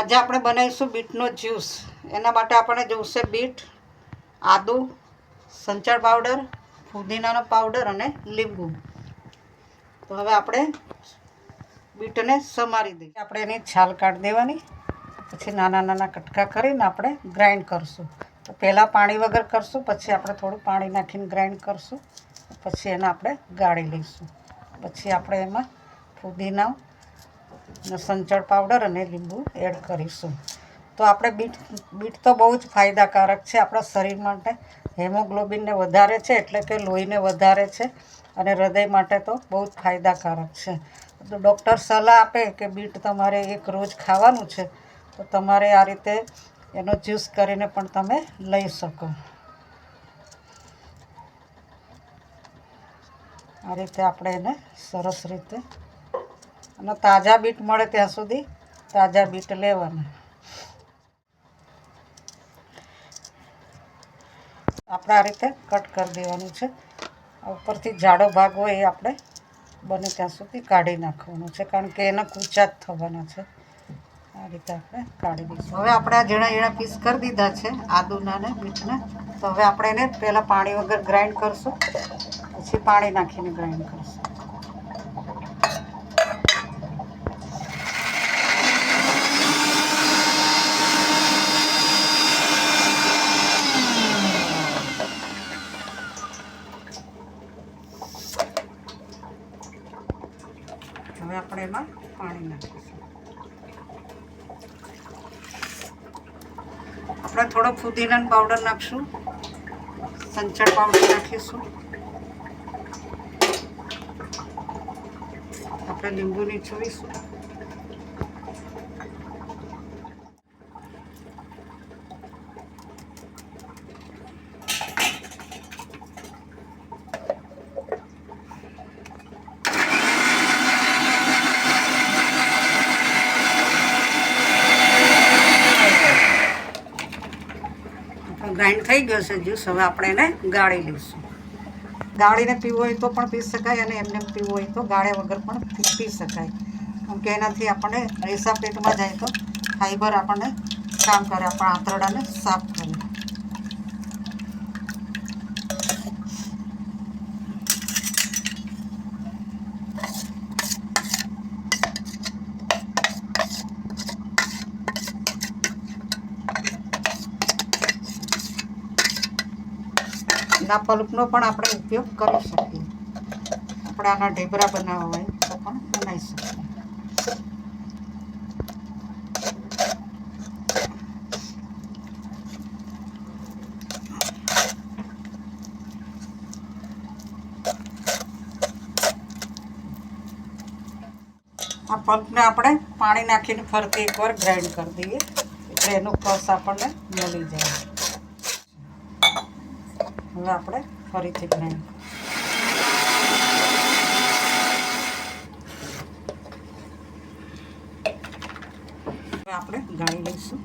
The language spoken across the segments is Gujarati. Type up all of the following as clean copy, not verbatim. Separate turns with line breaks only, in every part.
આજે આપણે બનાવીશું બીટનો જ્યુસ. એના માટે આપણે જોઈશે બીટ, આદુ, સંચળ પાવડર, ફુદીનાનો પાવડર અને લીંબુ. તો હવે આપણે બીટને સમારી દઈએ. આપણે એની છાલ કાઢી દેવાની, પછી નાના નાના કટકા કરીને આપણે ગ્રાઇન્ડ કરશું. તો પહેલાં પાણી વગર કરશું, પછી આપણે થોડું પાણી નાખીને ગ્રાઇન્ડ કરશું, પછી એને આપણે ગાળી લઈશું. પછી આપણે એમાં ફુદીના, સંચળ પાવડર અને લીંબુ એડ કરીશું. તો આપણે બીટ તો બહુ જ ફાયદાકારક છે આપણા શરીર માટે. હેમોગ્લોબિનને વધારે છે, એટલે કે લોહીને વધારે છે, અને હૃદય માટે તો બહુ જ ફાયદાકારક છે. તો ડૉક્ટર સલાહ આપે કે બીટ તમારે એક રોજ ખાવાનું છે, તો તમારે આ રીતે એનો જ્યુસ કરીને પણ તમે લઈ શકો. આ રીતે આપણે એને સરસ રીતે, અને તાજા બીટ મળે ત્યાં સુધી તાજા બીટ લેવાના. આપણે આ રીતે કટ કરી દેવાનું છે. ઉપરથી જાડો ભાગ હોય એ આપણે બને ત્યાં સુધી કાઢી નાખવાનો છે, કારણ કે એના કૂચા જ થવાના છે. આ રીતે આપણે કાઢી દઈશું. હવે આપણે આ ઝીણા ઝીણા પીસ કરી દીધા છે આદુના ને બીટના. તો હવે આપણે એને પહેલાં પાણી વગર ગ્રાઇન્ડ કરશું, પછી પાણી નાખીને ગ્રાઇન્ડ કરશું. હવે આપણે એમાં પાણી નાખીશું. આપણે થોડો ફુદીનાનો પાવડર નાખીશું, સંચળ પાવડર નાખીશું, આપણે લીંબુ નીચોવીશું. ગ્રાઇન્ડ થઈ ગયો છે જ્યુસ. હવે આપણે એને ગાળી લઈશું. ગાળીને પીવું હોય તો પણ પી શકાય, અને એમને પીવું હોય તો ગાળ્યા વગર પણ પી શકાય. કેમ કે એનાથી આપણને રેસા પેટમાં જાય તો ફાઈબર આપણને કામ કરે, આપણા આંતરડાને સાફ કરે. ના પલ્પનો પણ આપણે ઉપયોગ કરી શકીએ. આપણે આના ઢેબરા બનાવવા હોય તો પણ બનાવી શકીએ. આ પલ્પને આપણે પાણી નાખીને ફરતી એકવાર ગ્રાઇન્ડ કરી દઈએ, એટલે એનો કસ આપણને મળી જાય. હવે આપણે ફરીથી ગ્રાઇન્ડ આપણે ગાળી લઈશું.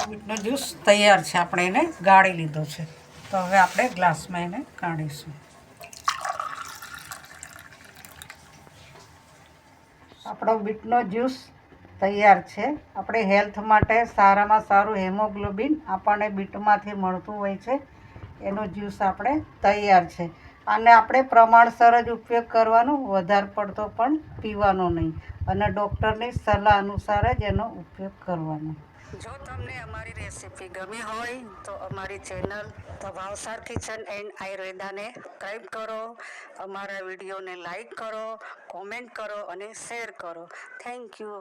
બીટનો જ્યુસ તૈયાર છે. આપણે એને ગાળી લીધો છે. તો હવે આપણે ગ્લાસમાં એને કાઢીશું. આપણો બીટનો જ્યુસ તૈયાર છે. આપણે હેલ્થ માટે સારામાં સારું હેમોગ્લોબિન આપણને બીટમાંથી મળતું હોય છે. એનો જ્યુસ આપણે તૈયાર છે. અને આપણે પ્રમાણસર જ ઉપયોગ કરવાનો, વધારે પડતો પણ પીવાનો નહીં, અને ડૉક્ટરની સલાહ અનુસાર જ એનો ઉપયોગ કરવાનો. જો તમને અમારી રેસીપી ગમી હોય તો અમારી channel the Bhavsar kitchen and આયુર્વેદાને સબસ્ક્રાઈબ કરો, અમારા વિડીયોને લાઈક કરો, કોમેન્ટ કરો અને શેર કરો. Thank you.